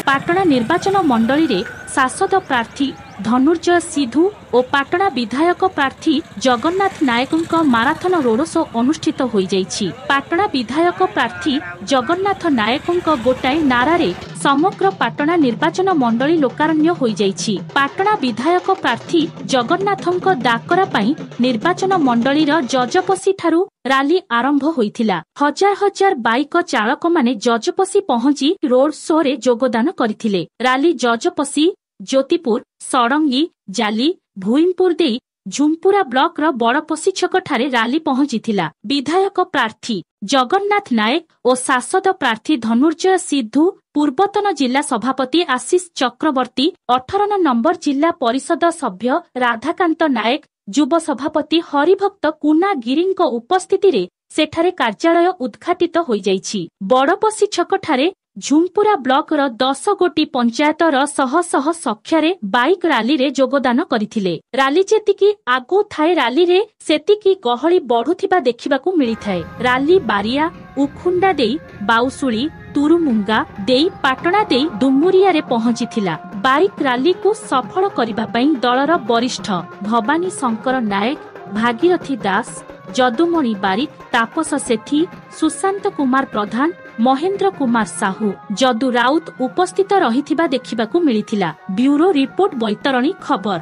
पाटणा निर्वाचन मंडली रे शासक प्रार्थी धनुर्जय सिधु और पाटणा विधायक प्रार्थी जगन्नाथ नायक माराथन रोड शो अनुष्ठित हो जाइछि। पाटणा विधायक प्रार्थी जगन्नाथ नायक गोटाए नारारे समग्र पाटणा निर्वाचन मंडली लोकारण्य हो जाइछि। पाटणा विधायक प्रार्थी जगन्नाथଙ୍କ डाकरा पई निर्वाचन मंडलीर जजपसी ठारू राली आरंभ होइथिला। हजार हजार बाइक चालक माने जजपसी पहुंची रोड शो रे योगदान करथिले। राली जजपसी ज्योतिपुर सड़ंगी जाली भुईमपुर देई झुम्पुरा ब्लॉक रो बड़पसी छक ठारे राली पहुंचीथिला। विधायक प्रार्थी जगन्नाथ नायक और सांसद प्रार्थी धनुर्जय सिद्धू, पूर्वतन जिला सभापति आशीष चक्रवर्ती, 18 नंबर जिला परिषद सभ्य राधाकांत नायक, युव सभापति हरिभक्त कुना गिरीଙ୍କ उपस्थिति सेठारे कार्यालय उद्घाटित हो जाइछि। बड़पसी छक ठारे झुम्पुरा ब्लॉक रो 10 गोटी पंचायत रो शह शह संख्यारे बाइक राली रे योगदान करिथिले। राली जेतिकी आगु थाए राली रे सेतिकी गहली बढ़ुथिबा देखिबाकू मिलिथाए। राली बारिया उखुंडा देई बाउसुली तुरुमुंगा देई पाटणा देई डुमुरिया रे पहुंचीथिला। बाइक राली को सफल करिबा पई दलर वरिष्ठ भवानी शंकर नायक, भागीरथी दास, जदुमणि बारिक, तापस सेठी, सुशांत कुमार प्रधान, महेंद्र कुमार साहू, जदु राउत उपस्थित रहिथिबा देखिबाकू मिलिथिला। ब्यूरो रिपोर्ट बैतरणी खबर।